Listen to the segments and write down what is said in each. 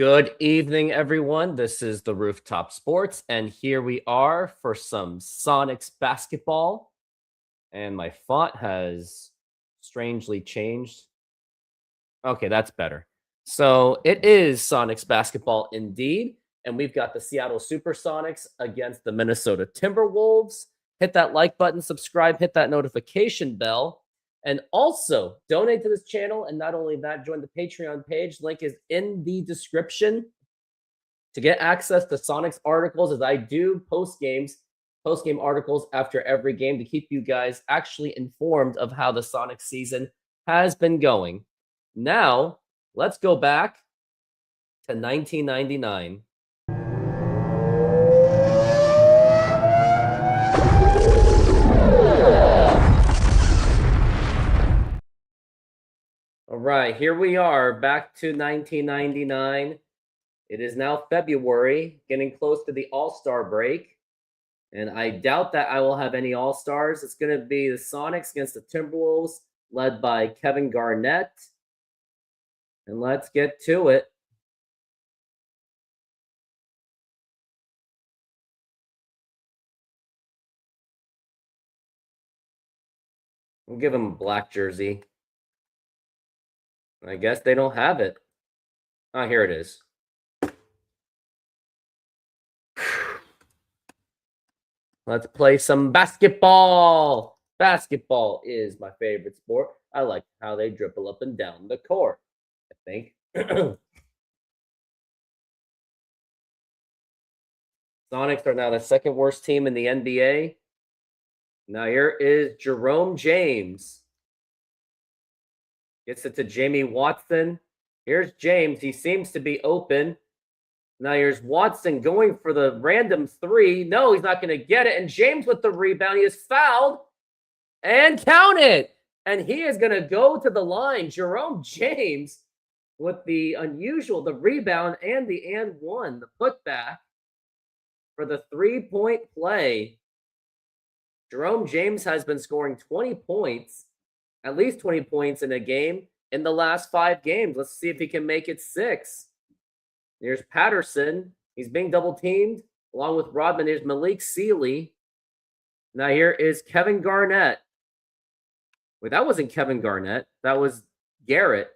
Good evening, everyone. This is the Rooftop Sports, and here we are for some Sonics basketball. And my font has strangely changed. Okay, that's better. So it is Sonics basketball indeed, and we've got the Seattle SuperSonics against the Minnesota Timberwolves. Hit that like button, subscribe, hit that notification bell, and also donate to this channel. And not only that, join the Patreon page. Link is in the description to get access to Sonics articles as I do post-game articles after every game to keep you guys actually informed of how the Sonics season has been going. Now, let's go back to 1999. All right, here we are back to 1999. It is now February, getting close to the All-Star break. And I doubt that I will have any All-Stars. It's going to be the Sonics against the Timberwolves, led by Kevin Garnett. And let's get to it. We'll give him a black jersey. I guess they don't have it. Oh, here it is. Let's play some basketball. Basketball is my favorite sport. I like how they dribble up and down the court, I think. Sonics are now the second worst team in the NBA. Now here is Jerome James. Gets it to Jamie Watson. Here's James. He seems to be open. Now here's Watson going for the random three. No, he's not going to get it. And James with the rebound. He is fouled. And count it. And he is going to go to the line. Jerome James with the rebound and the and one, the putback for the three-point play. Jerome James has been scoring 20 points, at least 20 points in a game in the last 5 games. Let's see if he can make it 6. There's Patterson. He's being double teamed along with Rodman. There's Malik Sealy. Now here is Kevin Garnett. Wait, that wasn't Kevin Garnett. That was Garrett.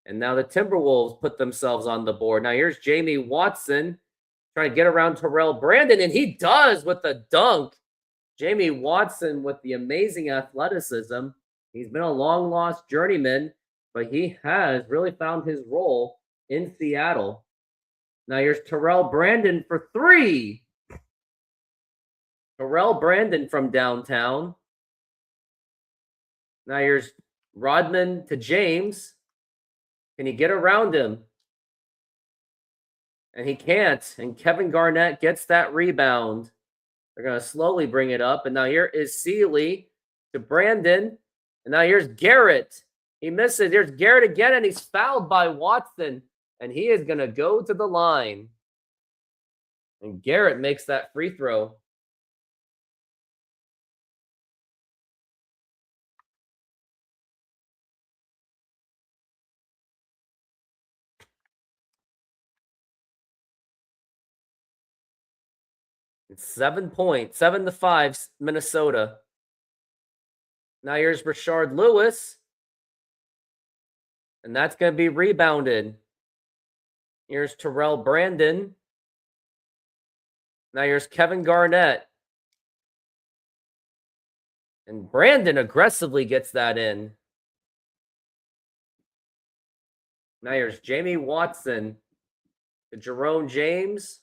And now the Timberwolves put themselves on the board. Now here's Jamie Watson trying to get around Terrell Brandon, and he does with the dunk. Jamie Watson with the amazing athleticism. He's been a long-lost journeyman, but he has really found his role in Seattle. Now here's Terrell Brandon for 3. Terrell Brandon from downtown. Now here's Rodman to James. Can he get around him? And he can't. And Kevin Garnett gets that rebound. They're going to slowly bring it up. And now here is Sealy to Brandon. And now here's Garrett. He misses. Here's Garrett again, and he's fouled by Watson. And he is going to go to the line. And Garrett makes that free throw. It's 7 points, 7-5, Minnesota. Now here's Rashard Lewis. And that's going to be rebounded. Here's Terrell Brandon. Now here's Kevin Garnett. And Brandon aggressively gets that in. Now here's Jamie Watson to Jerome James.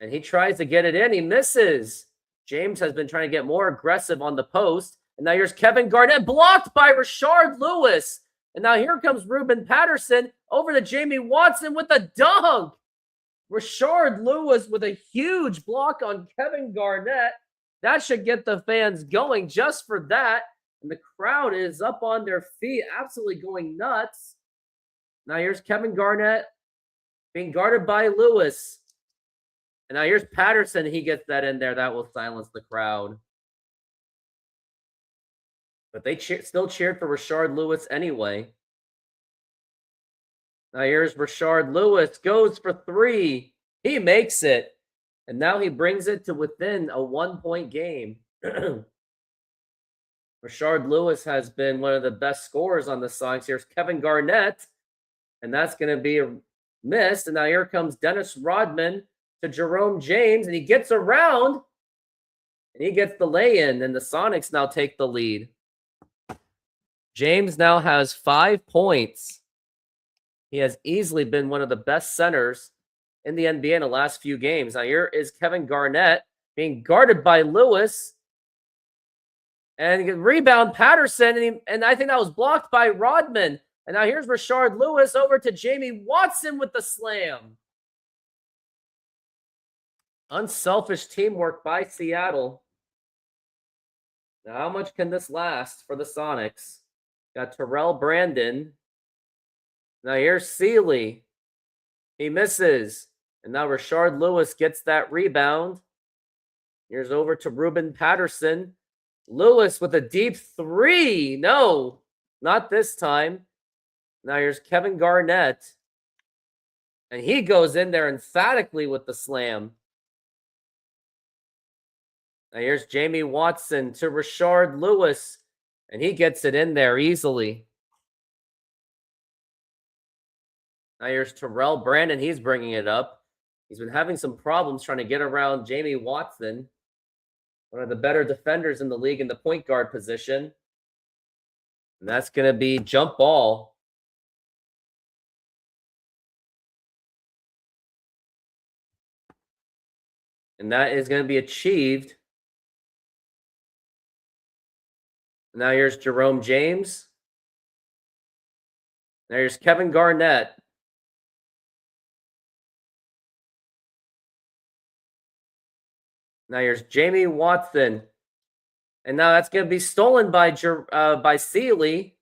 And he tries to get it in. He misses. James has been trying to get more aggressive on the post. And now here's Kevin Garnett, blocked by Rashard Lewis. And now here comes Ruben Patterson over to Jamie Watson with a dunk. Rashard Lewis with a huge block on Kevin Garnett. That should get the fans going just for that. And the crowd is up on their feet, absolutely going nuts. Now here's Kevin Garnett being guarded by Lewis. And now here's Patterson. He gets that in there. That will silence the crowd. But they still cheered for Rashard Lewis anyway. Now here's Rashard Lewis, goes for 3. He makes it. And now he brings it to within a 1-point game. Rashard Lewis has been one of the best scorers on the Sonics. Here's Kevin Garnett, and that's going to be a miss. And now here comes Dennis Rodman to Jerome James, and he gets around, and he gets the lay-in, and the Sonics now take the lead. James now has 5 points. He has easily been one of the best centers in the NBA in the last few games. Now here is Kevin Garnett being guarded by Lewis. And rebound Patterson, and I think that was blocked by Rodman. And now here's Rashard Lewis over to Jamie Watson with the slam. Unselfish teamwork by Seattle. Now, how much can this last for the Sonics? Got Terrell Brandon. Now here's Sealy. He misses. And now Rashard Lewis gets that rebound. Here's over to Ruben Patterson. Lewis with a deep 3. No, not this time. Now here's Kevin Garnett. And he goes in there emphatically with the slam. Now here's Jamie Watson to Rashard Lewis. And he gets it in there easily. Now here's Terrell Brandon. He's bringing it up. He's been having some problems trying to get around Jamie Watson, one of the better defenders in the league in the point guard position. And that's going to be jump ball. And that is going to be achieved. Now here's Jerome James. Now here's Kevin Garnett. Now here's Jamie Watson. And now that's going to be stolen by Sealy.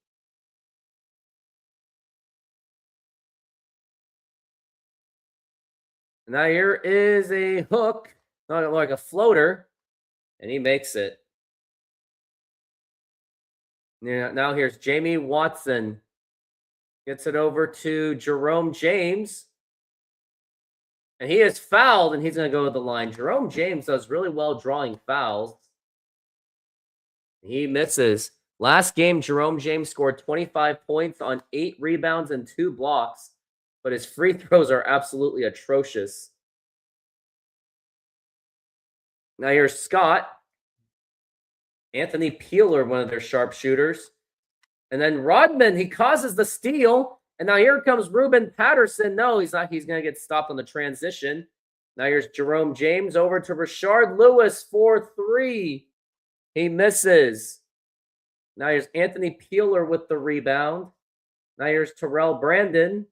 And now here is a hook, not like a floater, and he makes it. Now here's Jamie Watson. Gets it over to Jerome James. And he is fouled, and he's going to go to the line. Jerome James does really well drawing fouls. He misses. Last game, Jerome James scored 25 points on 8 rebounds and 2 blocks, but his free throws are absolutely atrocious. Now here's Scott. Anthony Peeler, one of their sharpshooters. And then Rodman, he causes the steal. And now here comes Ruben Patterson. No, he's not. He's going to get stopped on the transition. Now here's Jerome James over to Rashard Lewis for 3. He misses. Now here's Anthony Peeler with the rebound. Now here's Terrell Brandon.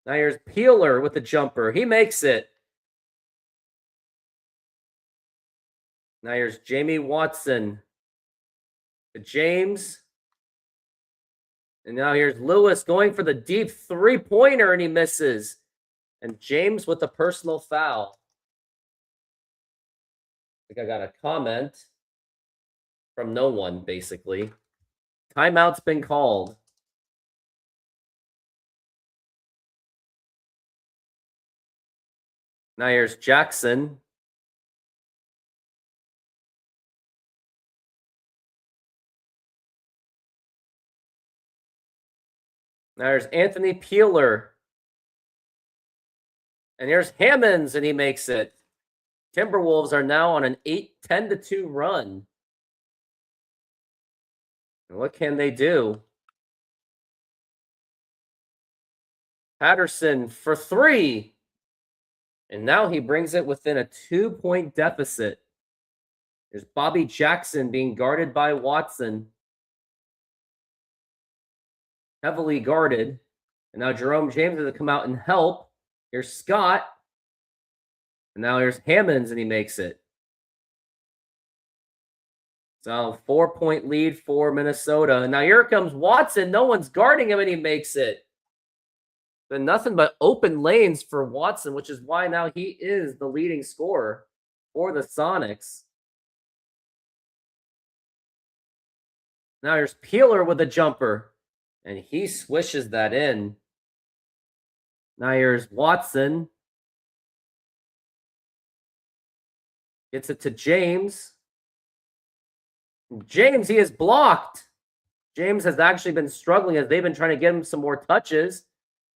Now here's Peeler with the jumper. He makes it. Now here's Jamie Watson to James. And now here's Lewis going for the deep 3-pointer, and he misses. And James with a personal foul. I think I got a comment from no one, basically. Timeout's been called. Now here's Jackson. Now there's Anthony Peeler. And here's Hammonds, and he makes it. Timberwolves are now on an 10-2 run. And what can they do? Patterson for 3. And now he brings it within a 2-point deficit. There's Bobby Jackson being guarded by Watson. Heavily guarded. And now Jerome James has to come out and help. Here's Scott. And now here's Hammonds, and he makes it. So 4-point lead for Minnesota. And now here comes Watson. No one's guarding him, and he makes it. Been nothing but open lanes for Watson, which is why now he is the leading scorer for the Sonics. Now here's Peeler with a jumper. And he swishes that in. Now here's Watson. Gets it to James. James, he is blocked. James has actually been struggling as they've been trying to get him some more touches.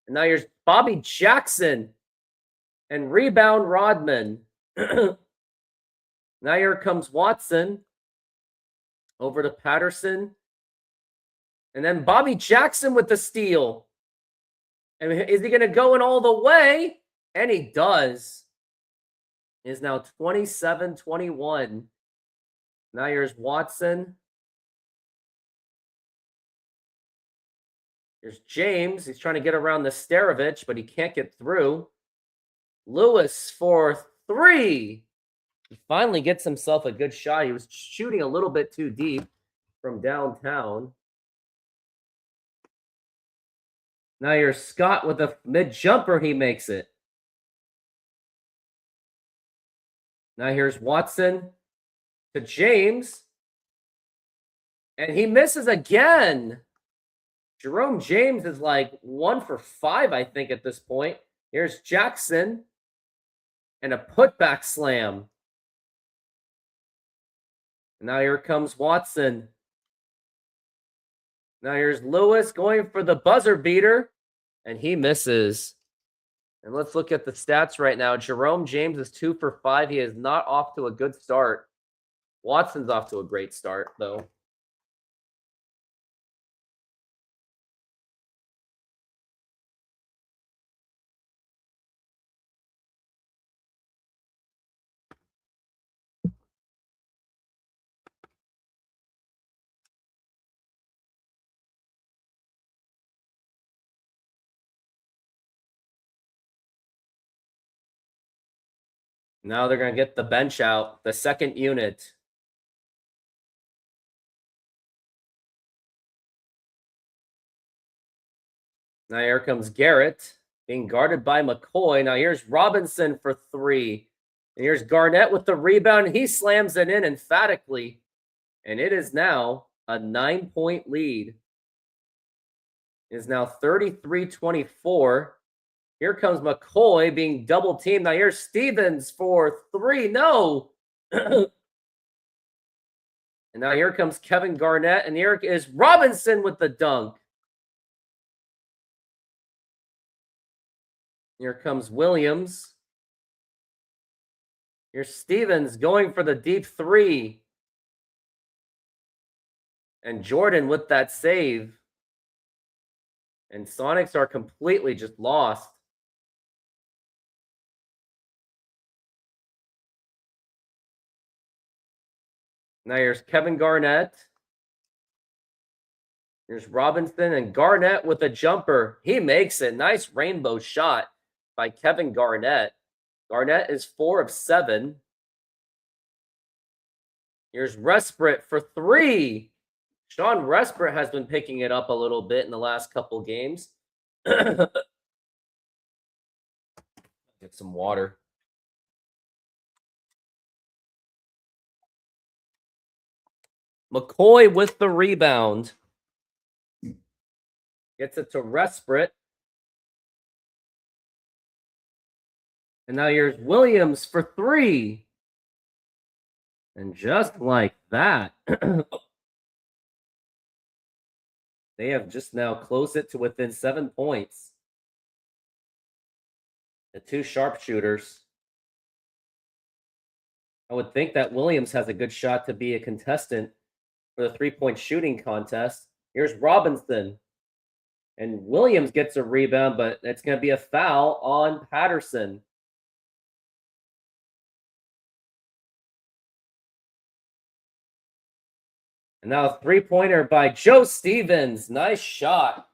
And now here's Bobby Jackson. And rebound Rodman. Now here comes Watson. Over to Patterson. And then Bobby Jackson with the steal. And is he going to go in all the way? And he does. It is now 27-21. Now here's Watson. Here's James. He's trying to get around the Starovich, but he can't get through. Lewis for 3. He finally gets himself a good shot. He was shooting a little bit too deep from downtown. Now here's Scott with a mid-jumper. He makes it. Now here's Watson to James. And he misses again. Jerome James is like 1 for 5, I think, at this point. Here's Jackson. And a putback slam. And now here comes Watson. Now here's Lewis going for the buzzer beater. And he misses. And let's look at the stats right now. Jerome James is 2 for 5. He is not off to a good start. Watson's off to a great start, though. Now they're going to get the bench out, the second unit. Now here comes Garrett being guarded by McCoy. Now here's Robinson for 3. And here's Garnett with the rebound. He slams it in emphatically. And it is now a 9-point lead. It is now 33-24. Here comes McCoy being double teamed. Now here's Stevens for 3. No. And now here comes Kevin Garnett. And here is Robinson with the dunk. Here comes Williams. Here's Stevens going for the deep 3. And Jordan with that save. And Sonics are completely just lost. Now here's Kevin Garnett. Here's Robinson and Garnett with a jumper. He makes it. Nice rainbow shot by Kevin Garnett. Garnett is 4 of 7. Here's Resprit for 3. Sean Resprit has been picking it up a little bit in the last couple games. Get some water. McCoy with the rebound. Gets it to Resprit. And now here's Williams for 3. And just like that, they have just now closed it to within 7 points. The 2 sharpshooters. I would think that Williams has a good shot to be a contestant for the 3-point shooting contest. Here's Robinson. And Williams gets a rebound, but it's going to be a foul on Patterson. And now a 3-pointer by Joe Stevens. Nice shot.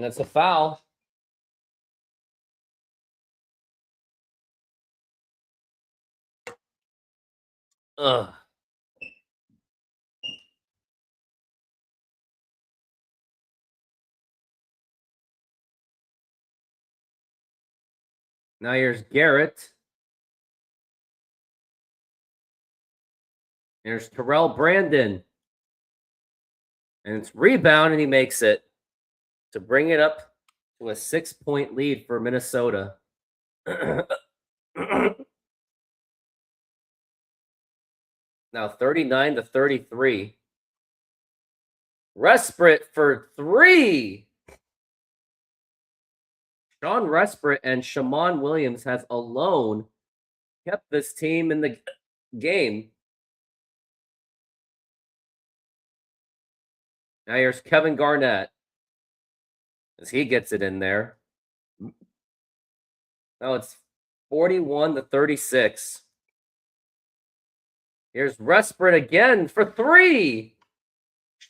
And it's a foul. Ugh. Now here's Garrett. There's Terrell Brandon. And it's rebound, and he makes it to bring it up to a 6-point lead for Minnesota. Now 39-33. Resprit for 3. Sean Resprit and Shammond Williams has alone kept this team in the game. Now here's Kevin Garnett as he gets it in there. Now it's 41-36. Here's Resprit again for 3.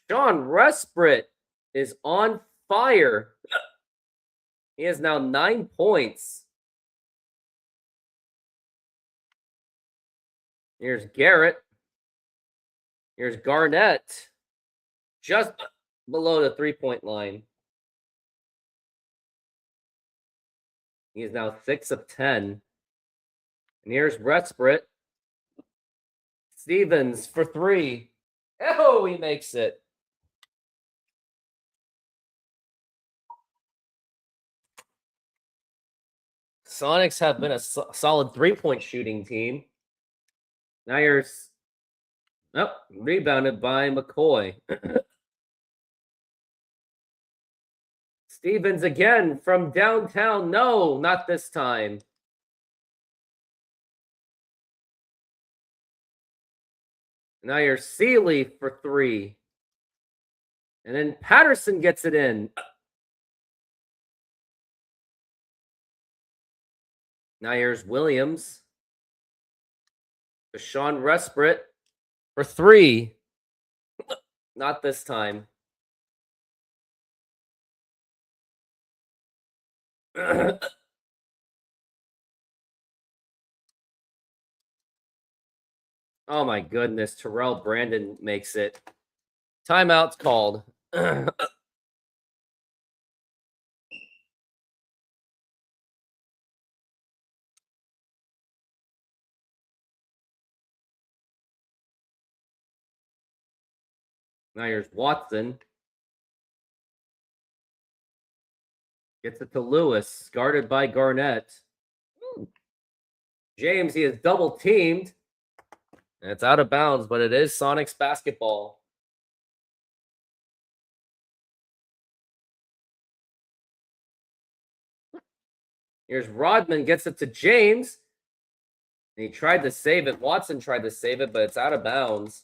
Sean Resprit is on fire. He has now 9 points. Here's Garrett. Here's Garnett. Just below the 3-point line. He is now 6 of 10. And here's Resprit. Stevens for 3. Oh, he makes it. Sonics have been a solid 3-point shooting team. Now here's rebounded by McCoy. Stevens again from downtown. No, not this time. Now here's Seeley for 3. And then Patterson gets it in. Now here's Williams. To Sean Resprit for 3. Not this time. Oh my goodness. Terrell Brandon makes it. Timeout's called. Now here's Watson. Gets it to Lewis, guarded by Garnett. James, he is double teamed. And it's out of bounds, but it is Sonics basketball. Here's Rodman, gets it to James. And he tried to save it. Watson tried to save it, but it's out of bounds.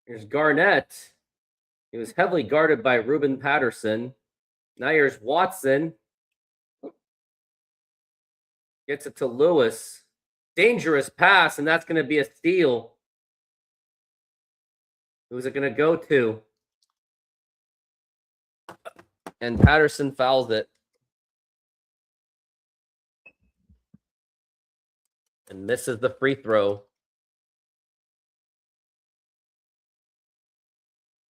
Here's Garnett. He was heavily guarded by Ruben Patterson. Now here's Watson. Gets it to Lewis. Dangerous pass, and that's going to be a steal. Who's it going to go to? And Patterson fouls it. And misses the free throw.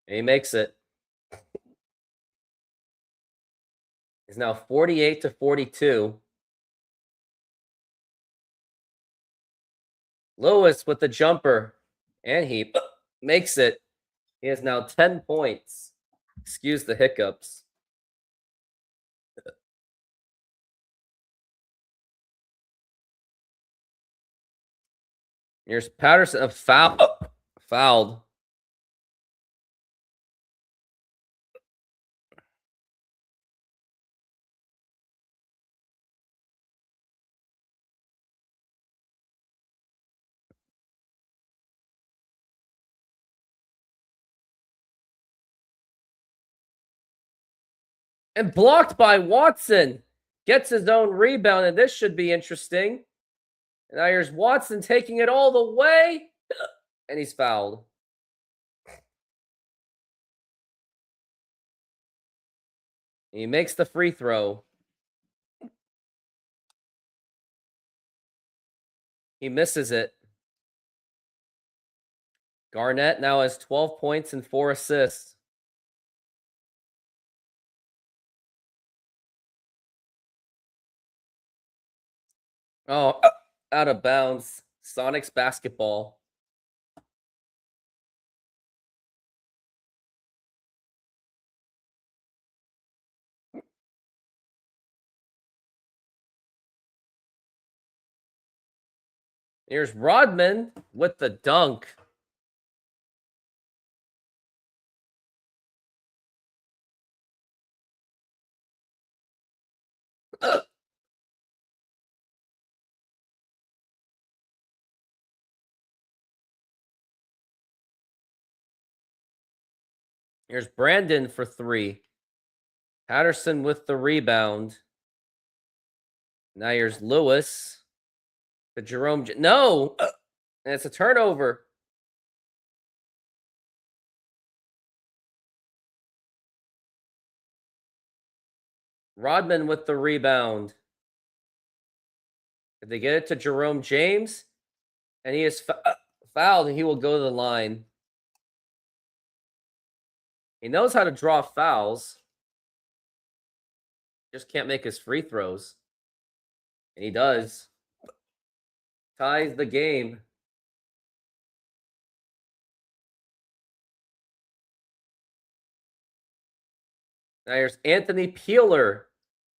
And he makes it. It's now 48-42. Lewis with the jumper. And he makes it. He has now 10 points. Excuse the hiccups. Here's Patterson. Fouled. And blocked by Watson. Gets his own rebound, and this should be interesting. And now here's Watson taking it all the way. And he's fouled. He makes the free throw. He misses it. Garnett now has 12 points and 4 assists. Oh, out of bounds. Sonics basketball. Here's Rodman with the dunk. Here's Brandon for 3. Patterson with the rebound. Now here's Lewis. The Jerome. No! And it's a turnover. Rodman with the rebound. If they get it to Jerome James, and he is fouled, and he will go to the line. He knows how to draw fouls. Just can't make his free throws. And he does. Ties the game. Now here's Anthony Peeler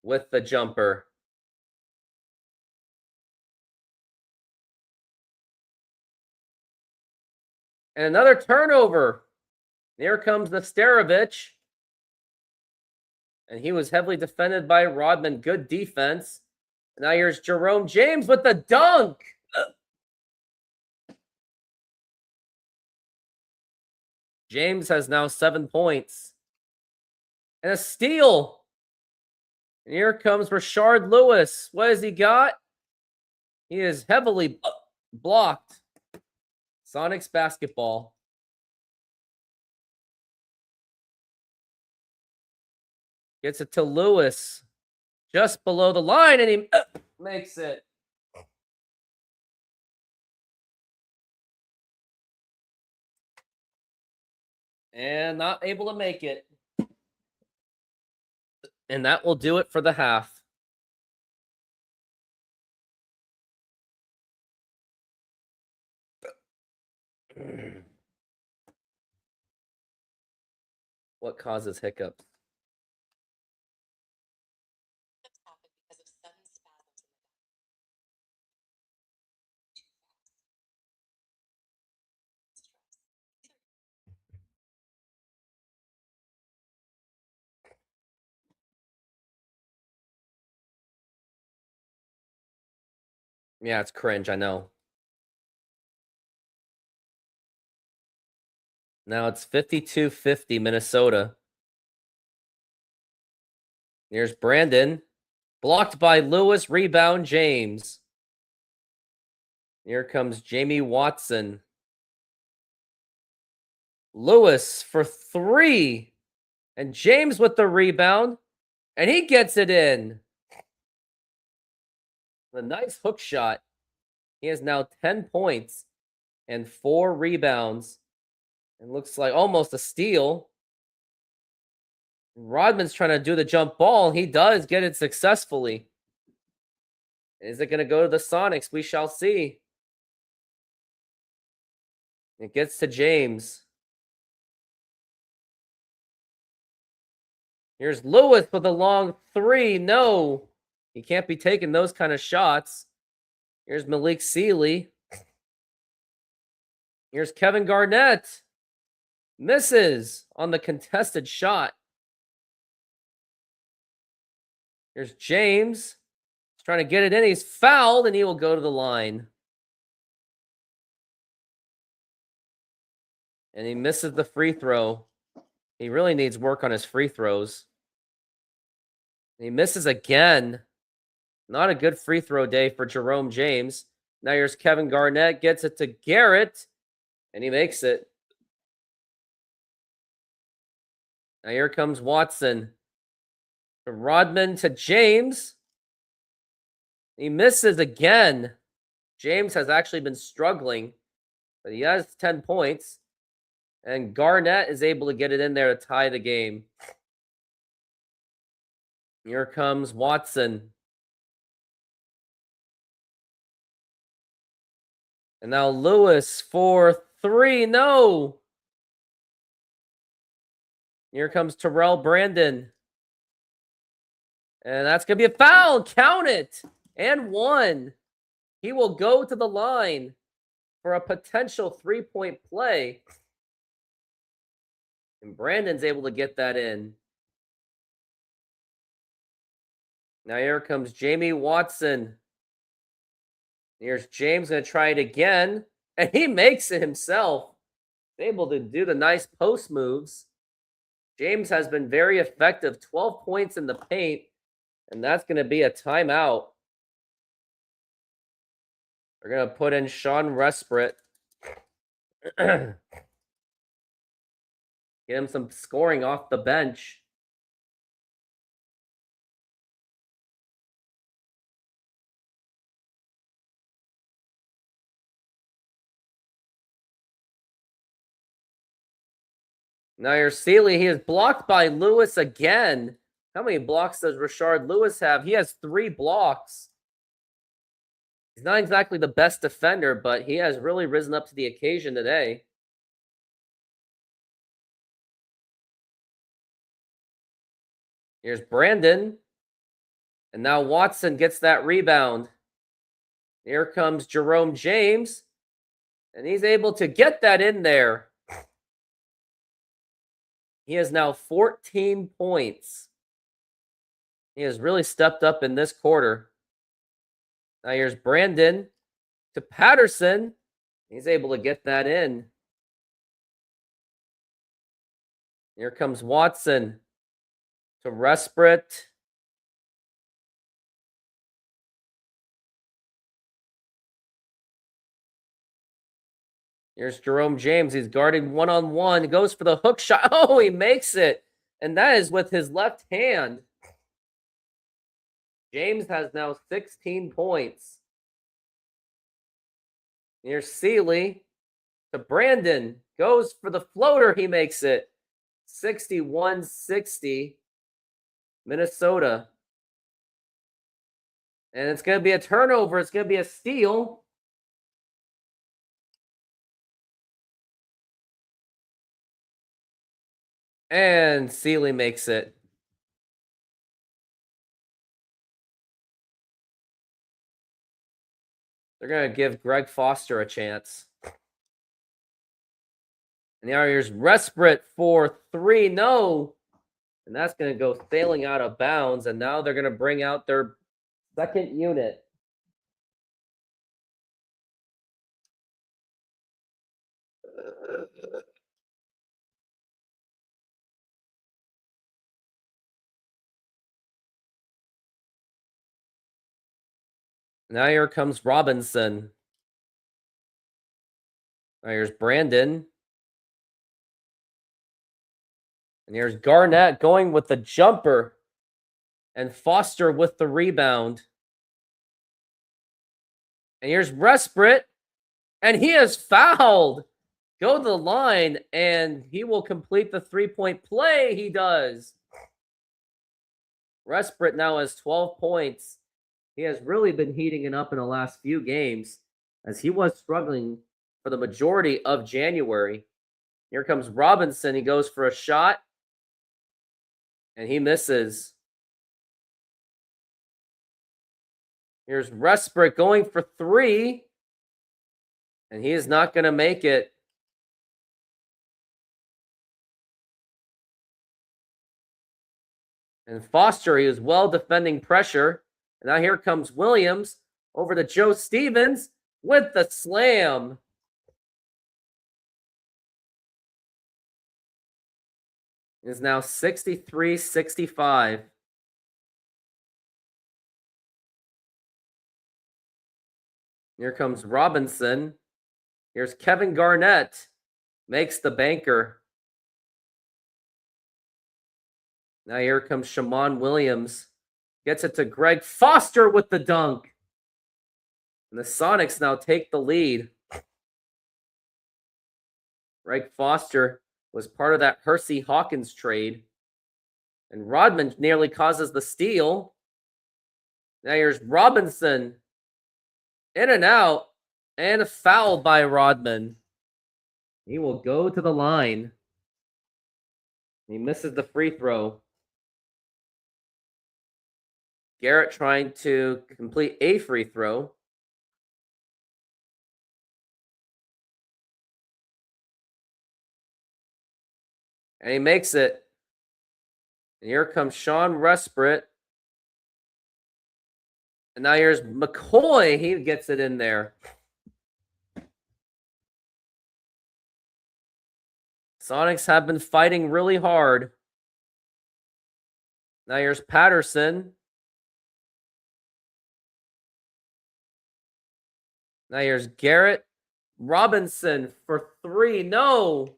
with the jumper. And another turnover. Here comes Nesterovic. And he was heavily defended by Rodman. Good defense. Now here's Jerome James with the dunk. James has now 7 points. And a steal. And here comes Rashard Lewis. What has he got? He is heavily blocked. Sonics basketball. Gets it to Lewis. Just below the line, and he makes it. And not able to make it. And that will do it for the half. What causes hiccups? Yeah, it's cringe, I know. Now it's 52-50 Minnesota. Here's Brandon. Blocked by Lewis. Rebound James. Here comes Jamie Watson. Lewis for 3. And James with the rebound. And he gets it in. A nice hook shot. He has now 10 points and 4 rebounds. It looks like almost a steal. Rodman's trying to do the jump ball. He does get it successfully. Is it going to go to the Sonics? We shall see. It gets to James. Here's Lewis with a long 3. No, he can't be taking those kind of shots. Here's Malik Sealy. Here's Kevin Garnett. Misses on the contested shot. Here's James. He's trying to get it in. He's fouled, and he will go to the line. And he misses the free throw. He really needs work on his free throws. He misses again. Not a good free throw day for Jerome James. Now here's Kevin Garnett, gets it to Garrett, and he makes it. Now here comes Watson. From Rodman to James. He misses again. James has actually been struggling, but he has 10 points. And Garnett is able to get it in there to tie the game. Here comes Watson. And now Lewis for 3. No. Here comes Terrell Brandon. And that's going to be a foul. Count it. And 1. He will go to the line for a potential 3-point play. And Brandon's able to get that in. Now here comes Jamie Watson. Here's James going to try it again. And he makes it himself. He's able to do the nice post moves. James has been very effective. 12 points in the paint. And that's going to be a timeout. They're going to put in Sean Resprit. Get him some scoring off the bench. Now here's Sealy. He is blocked by Lewis again. How many blocks does Rashard Lewis have? He has 3 blocks. He's not exactly the best defender, but he has really risen up to the occasion today. Here's Brandon. And now Watson gets that rebound. Here comes Jerome James. And he's able to get that in there. He has now 14 points. He has really stepped up in this quarter. Now here's Brandon to Patterson. He's able to get that in. Here comes Watson to Resprit. Here's Jerome James. He's guarding one-on-one. He goes for the hook shot. Oh, he makes it. And that is with his left hand. James has now 16 points. Here's Sealy to Brandon. Goes for the floater. He makes it. 61-60. Minnesota. And it's going to be a turnover. It's going to be a steal. And Sealy makes it. They're going to give Greg Foster a chance. And now here's Resprit for 3. No. And that's going to go sailing out of bounds. And now they're going to bring out their second unit. Now here comes Robinson. Now here's Brandon. And here's Garnett going with the jumper. And Foster with the rebound. And here's Resprit. And he is fouled. Go to the line, and he will complete the 3-point play. He does. Resprit now has 12 points. He has really been heating it up in the last few games, as he was struggling for the majority of January. Here comes Robinson. He goes for a shot, and he misses. Here's Resprit going for 3, and he is not going to make it. And Foster, he is well defending pressure. And now here comes Williams over to Joe Stevens with the slam. It is now 63-65. Here comes Robinson. Here's Kevin Garnett. Makes the banker. Now here comes Shammond Williams. Gets it to Greg Foster with the dunk. And the Sonics now take the lead. Greg Foster was part of that Hersey Hawkins trade. And Rodman nearly causes the steal. Now here's Robinson. In and out. And a foul by Rodman. He will go to the line. He misses the free throw. Garrett trying to complete a free throw. And he makes it. And here comes Sean Resprit. And now here's McCoy. He gets it in there. Sonics have been fighting really hard. Now here's Patterson. Now here's Garrett. Robinson for three. No.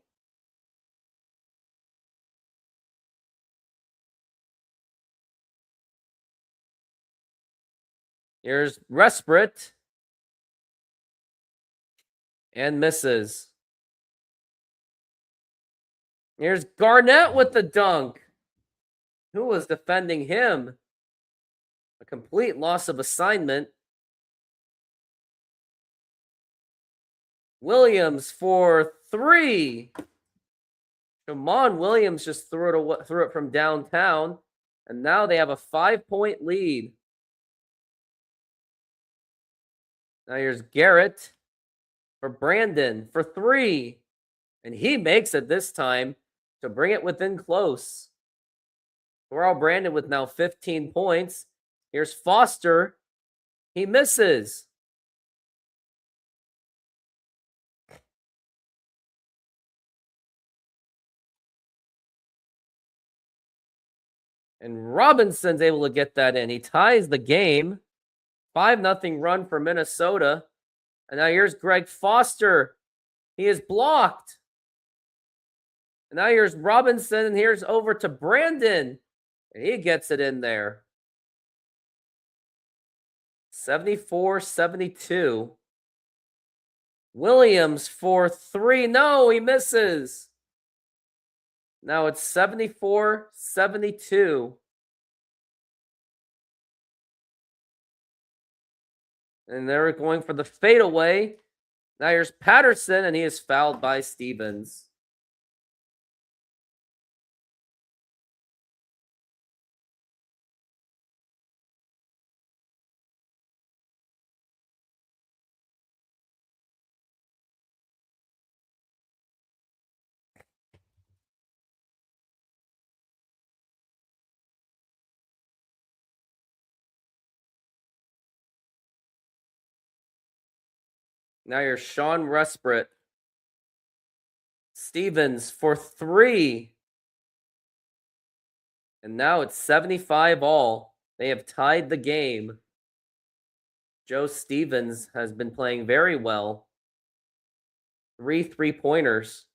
Here's Resprit. And misses. Here's Garnett with the dunk. Who was defending him? A complete loss of assignment. Williams for three. Shammond Williams just threw it from downtown. And now they have a 5-point lead. Now here's Garrett for Brandon for three. And he makes it this time to bring it within close. Terrell Brandon with now 15 points. Here's Foster. He misses. And Robinson's able to get that in. He ties the game. 5-0 run for Minnesota. And now here's Greg Foster. He is blocked. And now here's Robinson. And here's over to Brandon. And he gets it in there. 74-72. Williams for three. No, he misses. Now it's 74-72. And they're going for the fadeaway. Now here's Patterson, and he is fouled by Stevens. Now here's Sean Resprit. Stevens for three. And now it's 75-all. They have tied the game. Joe Stevens has been playing very well. 3 3-pointers.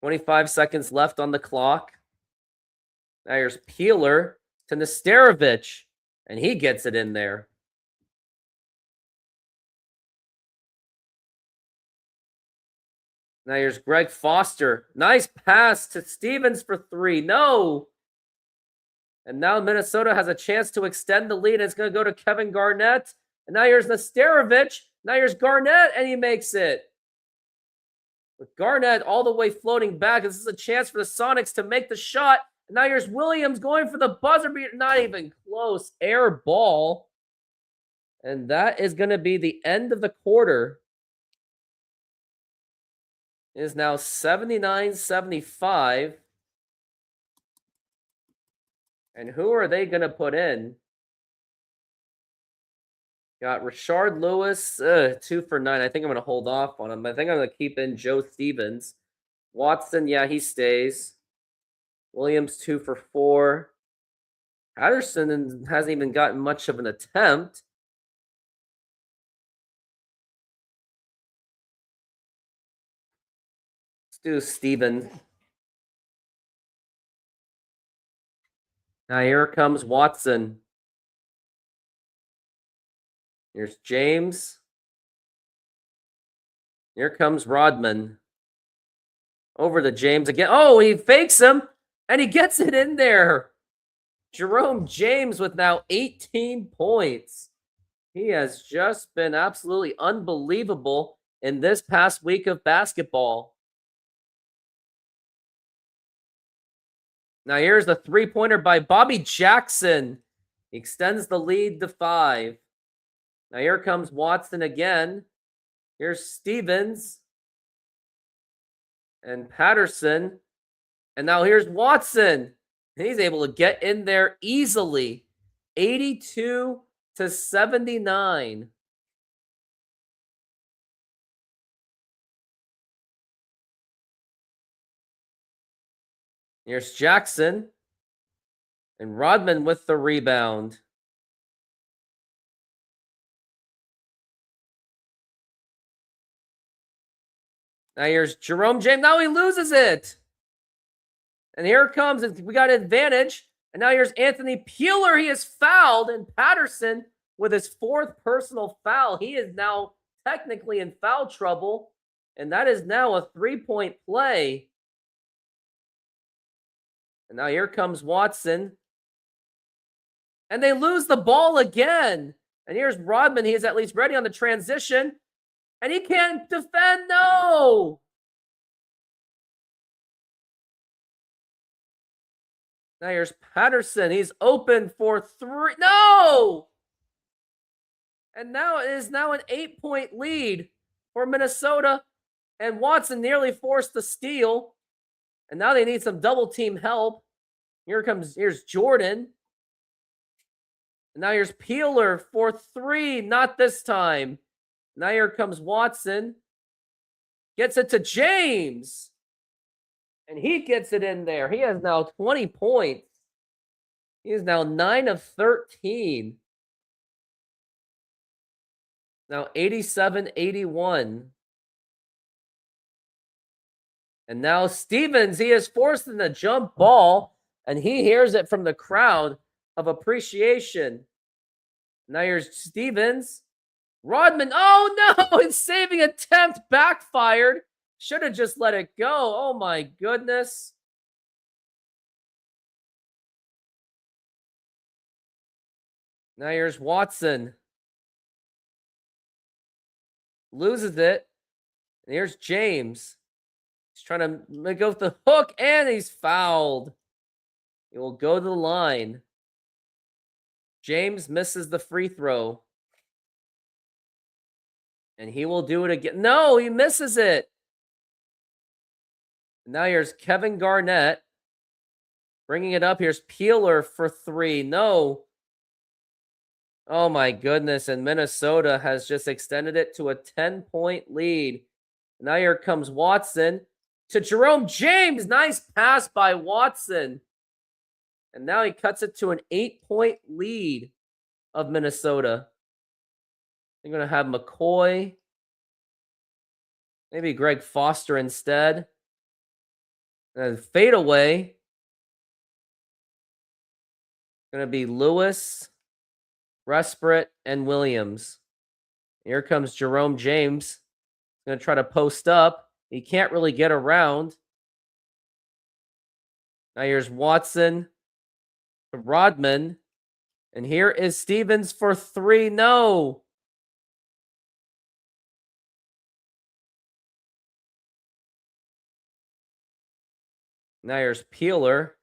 25 seconds left on the clock. Now here's Peeler to Nesterovich. And he gets it in there. Now here's Greg Foster. Nice pass to Stevens for three. No. And now Minnesota has a chance to extend the lead. And it's going to go to Kevin Garnett. And now here's Nesterovich. Now here's Garnett, and he makes it. With Garnett all the way floating back, this is a chance for the Sonics to make the shot. And now here's Williams going for the buzzer beater. Not even close. Air ball. And that is going to be the end of the quarter. It is now 79-75. And who are they going to put in? Got Rashard Lewis, 2 for 9. I think I'm going to hold off on him. I think I'm going to keep in Joe Stevens. Watson, yeah, he stays. Williams, 2 for 4. Patterson hasn't even gotten much of an attempt. do Stevens. Now here comes Watson. Here's James. Here comes Rodman. Over to James again. Oh, he fakes him, and he gets it in there. Jerome James with now 18 points. He has just been absolutely unbelievable in this past week of basketball. Now here's the three-pointer by Bobby Jackson. He extends the lead to 5. Now here comes Watson again. Here's Stevens. And Patterson. And now here's Watson. He's able to get in there easily. 82-79. Here's Jackson. And Rodman with the rebound. Now here's Jerome James. Now he loses it. And here it comes. We got an advantage. And now here's Anthony Peeler. He is fouled. And Patterson with his 4th personal foul. He is now technically in foul trouble. And that is now a 3-point play. And now here comes Watson. And they lose the ball again. And here's Rodman. He is at least ready on the transition. And he can't defend. No! Now here's Patterson. He's open for 3. No! And now it is now an 8-point lead for Minnesota. And Watson nearly forced the steal. And now they need some double team help. Here's Jordan. And now here's Peeler for 3. Not this time. Now here comes Watson. Gets it to James. And he gets it in there. He has now 20 points. He is now 9 of 13. Now 87-81. And now Stevens, he is forced in the jump ball. And he hears it from the crowd of appreciation. Now here's Stevens. Rodman, oh no, his saving attempt backfired. Should have just let it go. Oh my goodness. Now here's Watson. Loses it. And here's James. He's trying to go with the hook, and he's fouled. He will go to the line. James misses the free throw. And he will do it again. No, he misses it. Now here's Kevin Garnett. Bringing it up. Here's Peeler for 3. No. Oh my goodness. And Minnesota has just extended it to a 10-point lead. Now here comes Watson to Jerome James. Nice pass by Watson. And now he cuts it to an 8-point lead of Minnesota. They're going to have McCoy. Maybe Greg Foster instead. And fadeaway. Going to be Lewis, Resprit, and Williams. Here comes Jerome James. He's going to try to post up. He can't really get around. Now here's Watson to Rodman. And here is Stevens for 3. No. Now here's Peeler.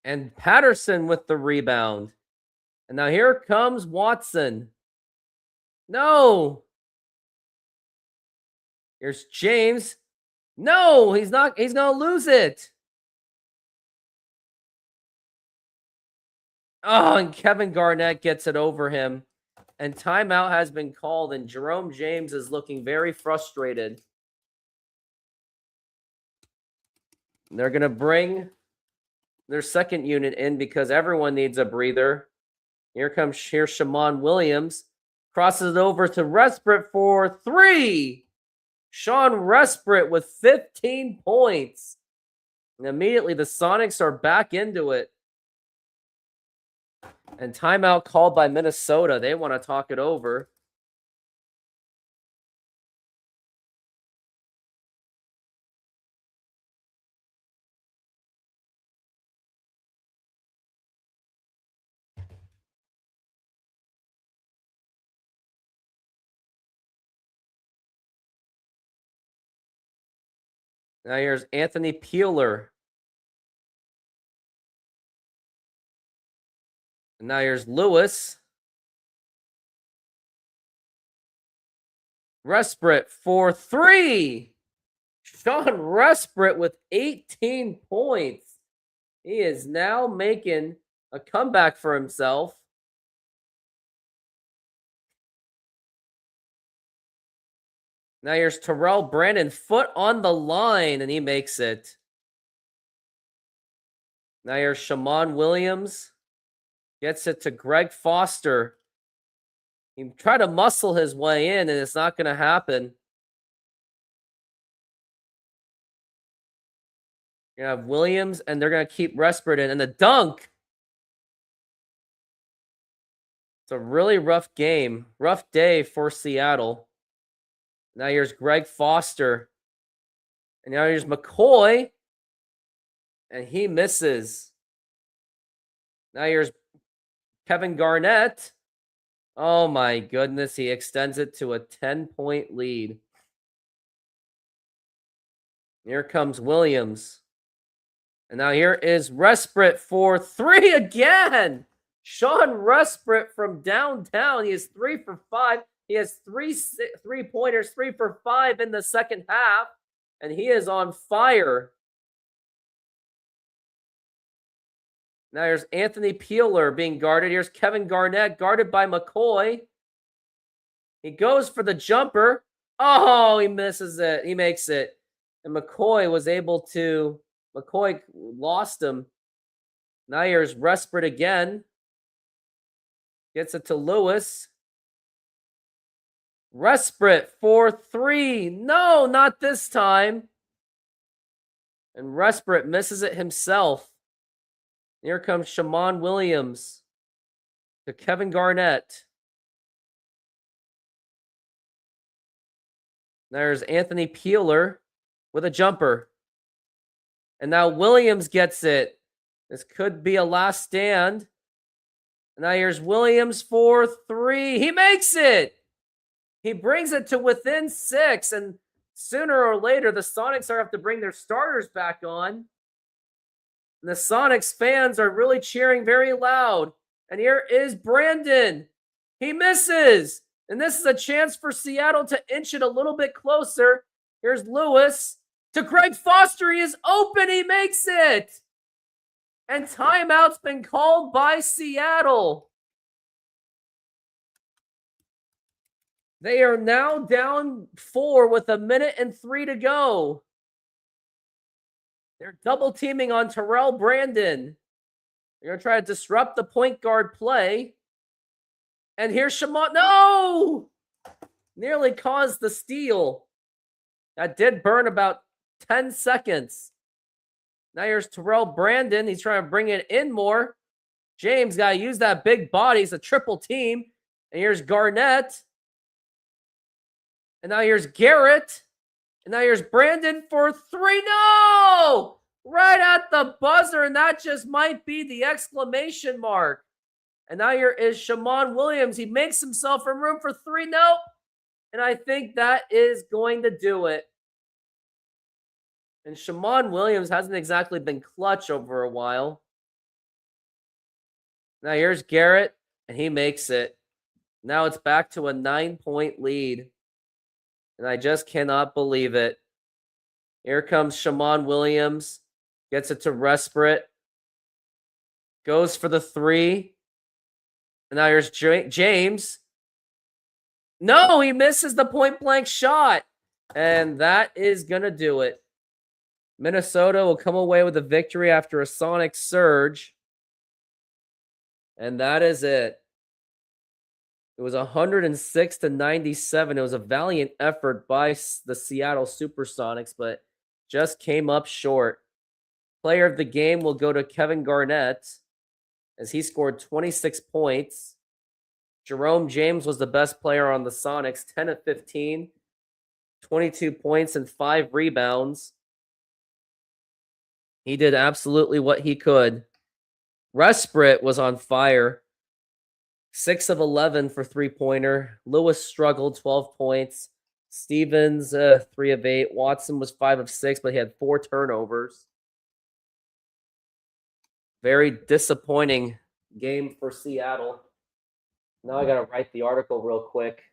And Patterson with the rebound. And now here comes Watson. No. Here's James. No, he's not. He's going to lose it. Oh, and Kevin Garnett gets it over him. And timeout has been called, and Jerome James is looking very frustrated. They're going to bring their second unit in because everyone needs a breather. Here's Shammond Williams. Crosses it over to Resprit for 3. Sean Resprit with 15 points. And immediately the Sonics are back into it. And timeout called by Minnesota. They want to talk it over. Now here's Anthony Peeler. And now here's Lewis. Resprit for 3. Sean Resprit with 18 points. He is now making a comeback for himself. Now here's Terrell Brandon, foot on the line, and he makes it. Now here's Shammond Williams. Gets it to Greg Foster. He tried to muscle his way in, and it's not going to happen. You have Williams, and they're going to keep Resprit in. And the dunk. It's a really rough game. Rough day for Seattle. Now here's Greg Foster. And now here's McCoy. And he misses. Now here's Kevin Garnett. Oh my goodness. He extends it to a 10-point lead. Here comes Williams. And now here is Resprit for 3 again. Sean Resprit from downtown. He is 3 for 5. He has 3-pointers, 3 for 5 in the second half. And he is on fire. Now here's Anthony Peeler being guarded. Here's Kevin Garnett guarded by McCoy. He goes for the jumper. Oh, he misses it. He makes it. And McCoy lost him. Now here's Resprit again. Gets it to Lewis. Resprit for 3. No, not this time. And Resprit misses it himself. Here comes Shammond Williams to Kevin Garnett. There's Anthony Peeler with a jumper. And now Williams gets it. This could be a last stand. And now here's Williams for 3. He makes it. He brings it to within 6. And sooner or later, the Sonics are have to bring their starters back on. And the Sonics fans are really cheering very loud. And here is Brandon. He misses. And this is a chance for Seattle to inch it a little bit closer. Here's Lewis to Greg Foster. He is open. He makes it. And timeout's been called by Seattle. They are now down 4 with 1:03 to go. They're double teaming on Terrell Brandon. They're going to try to disrupt the point guard play. And here's Shammond. No! Nearly caused the steal. That did burn about 10 seconds. Now here's Terrell Brandon. He's trying to bring it in more. James got to use that big body. It's a triple team. And here's Garnett. And now here's Garrett. And now here's Brandon for 3. No! Right at the buzzer. And that just might be the exclamation mark. And now here is Shammond Williams. He makes himself a room for 3. Nope. And I think that is going to do it. And Shammond Williams hasn't exactly been clutch over a while. Now here's Garrett. And he makes it. Now it's back to a 9-point lead. And I just cannot believe it. Here comes Shammond Williams. Gets it to Resprit. Goes for the 3. And now here's James. No, he misses the point-blank shot. And that is going to do it. Minnesota will come away with a victory after a Sonic surge. And that is it. It was 106-97. It was a valiant effort by the Seattle SuperSonics, but just came up short. Player of the game will go to Kevin Garnett as he scored 26 points. Jerome James was the best player on the Sonics, 10 of 15, 22 points and 5 rebounds. He did absolutely what he could. Resprit was on fire. 6 of 11 for three-pointer. Lewis struggled, 12 points. Stevens, 3 of 8. Watson was 5 of 6, but he had 4 turnovers. Very disappointing game for Seattle. Now I got to write the article real quick.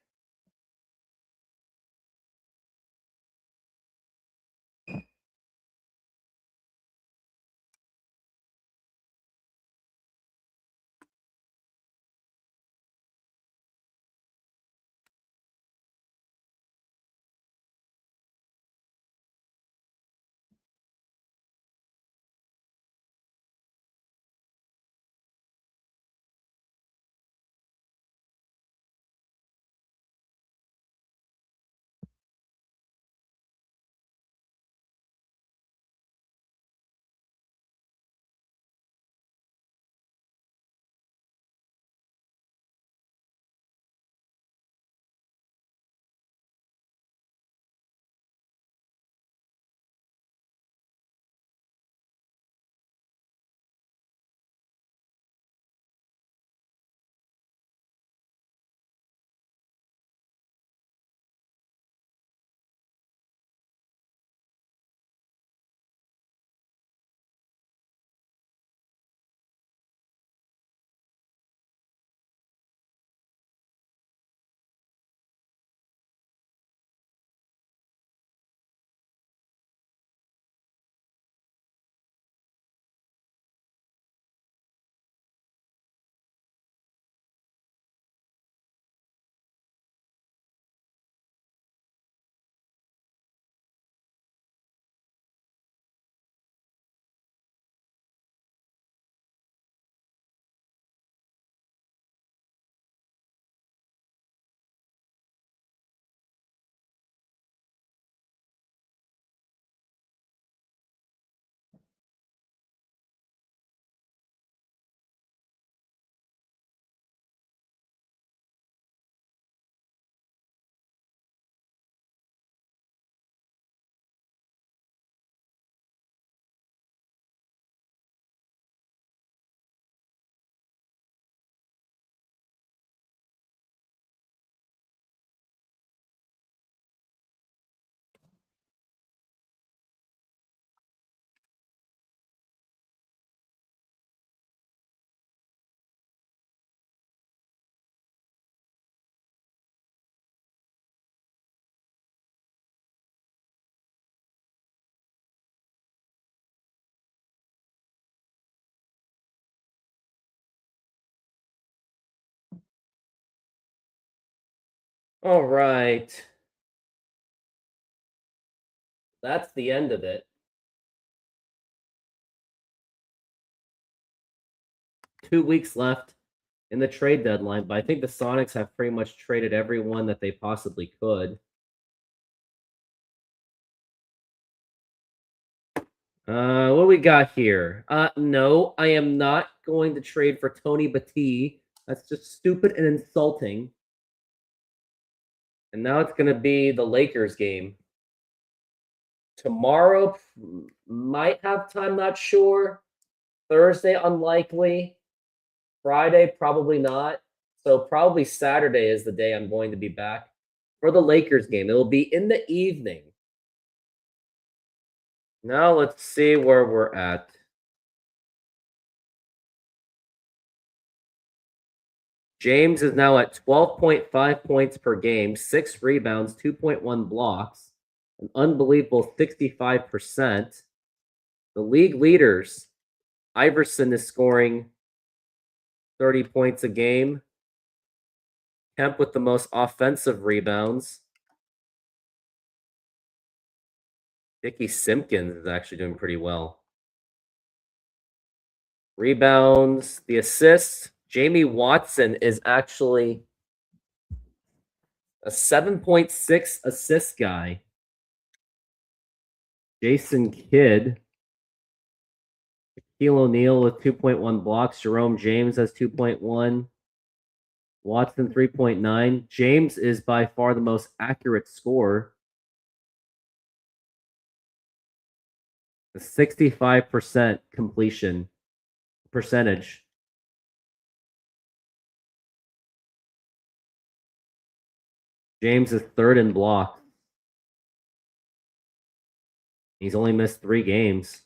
All right. That's the end of it. 2 weeks left in the trade deadline, but I think the Sonics have pretty much traded everyone that they possibly could. What do we got here? No, I am not going to trade for Tony Battie. That's just stupid and insulting. And now it's going to be the Lakers game. Tomorrow, might have time, not sure. Thursday, unlikely. Friday, probably not. So probably Saturday is the day I'm going to be back for the Lakers game. It will be in the evening. Now let's see where we're at. James is now at 12.5 points per game, 6 rebounds, 2.1 blocks, an unbelievable 65%. The league leaders, Iverson is scoring 30 points a game. Kemp with the most offensive rebounds. Dickie Simpkins is actually doing pretty well. Rebounds, the assists. Jamie Watson is actually A 7.6 assist guy. Jason Kidd. Shaquille O'Neal with 2.1 blocks. Jerome James has 2.1. Watson 3.9. James is by far the most accurate scorer. The 65% completion percentage. James is third in blocks. He's only missed 3 games.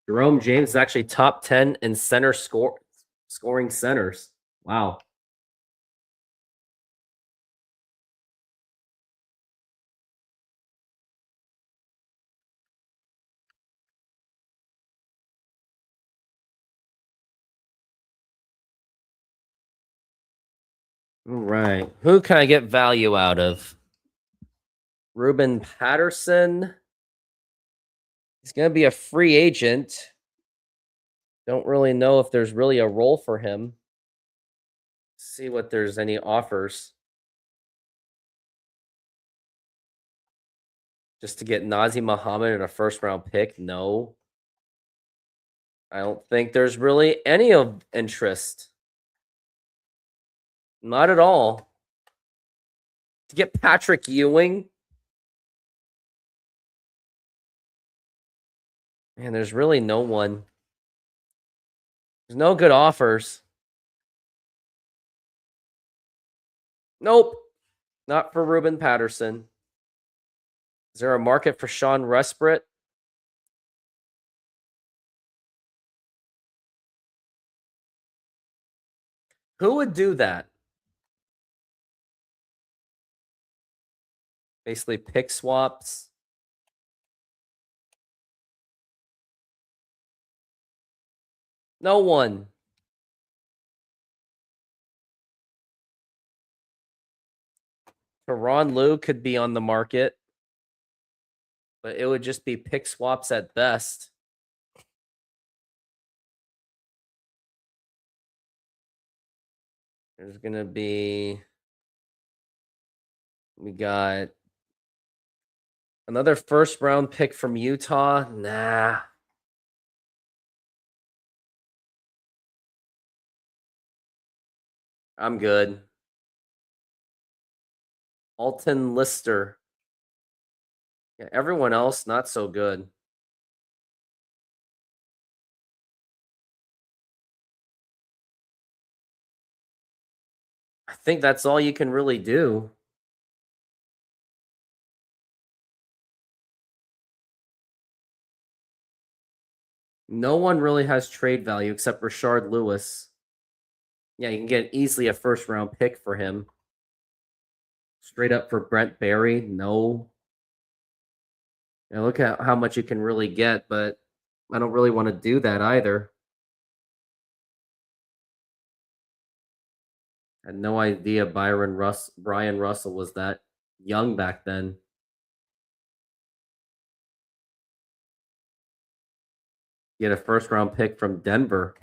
Jerome James is actually top 10 in center scoring centers. Wow. All right. Who can I get value out of? Ruben Patterson. He's going to be a free agent. Don't really know if there's really a role for him. See what there's any offers. Just to get Nazi Muhammad in a first round pick? No. I don't think there's really any of interest. Not at all. To get Patrick Ewing? Man, there's really no one. There's no good offers. Nope. Not for Ruben Patterson. Is there a market for Sean Resprit? Who would do that? Basically pick swaps. No one. Tyronn Lue could be on the market, but it would just be pick swaps at best. There's going to be, we got another first round pick from Utah. Nah. I'm good. Alton Lister. Yeah, everyone else, not so good. I think that's all you can really do. No one really has trade value except Rashard Lewis. Yeah, you can get easily a first round pick for him. Straight up for Brent Barry, no. Yeah, look at how much you can really get, but I don't really want to do that either. I had no idea Brian Russell was that young back then. Get a first round pick from Denver.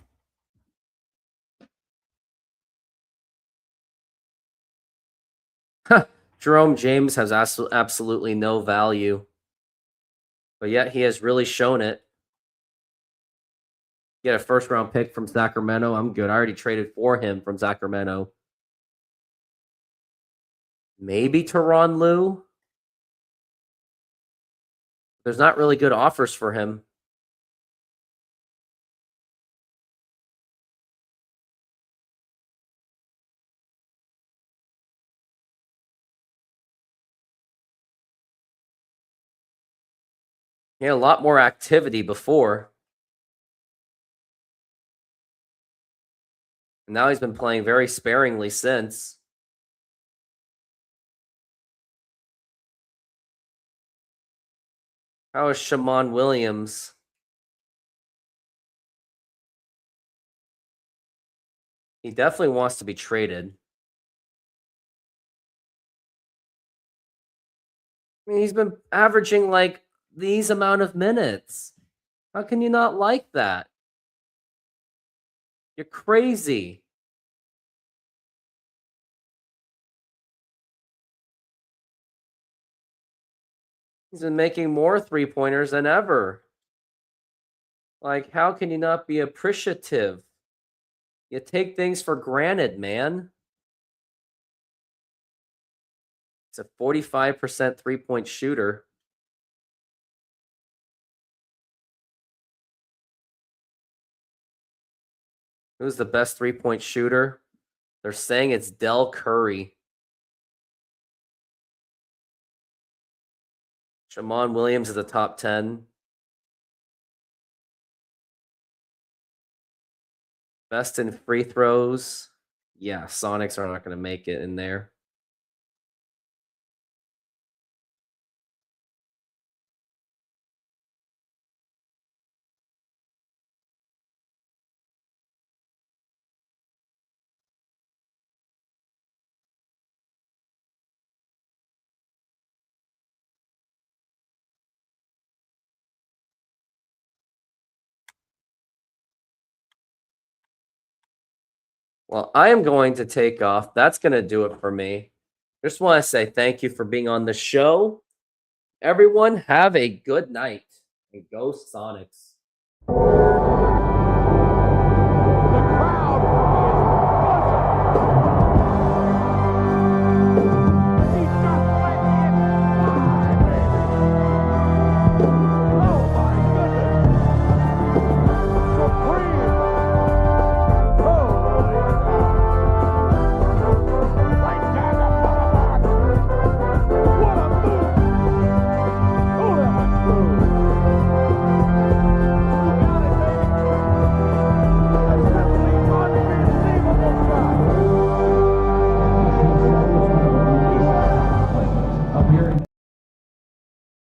Jerome James has absolutely no value, but yet he has really shown it. Get a first round pick from Sacramento. I'm good. I already traded for him from Sacramento. Maybe Tyronn Lue. There's not really good offers for him. He had a lot more activity before. And now he's been playing very sparingly since. How is Shammond Williams? He definitely wants to be traded. I mean, he's been averaging like these amount of minutes. How can you not like that? You're crazy. He's been making more three-pointers than ever. Like, how can you not be appreciative? You take things for granted, man. It's a 45% three-point shooter. Who's the best three-point shooter? They're saying it's Del Curry. Jamon Williams is the top 10. Best in free throws. Yeah, Sonics are not going to make it in there. Well, I am going to take off. That's going to do it for me. Just want to say thank you for being on the show. Everyone, have a good night and go Sonics.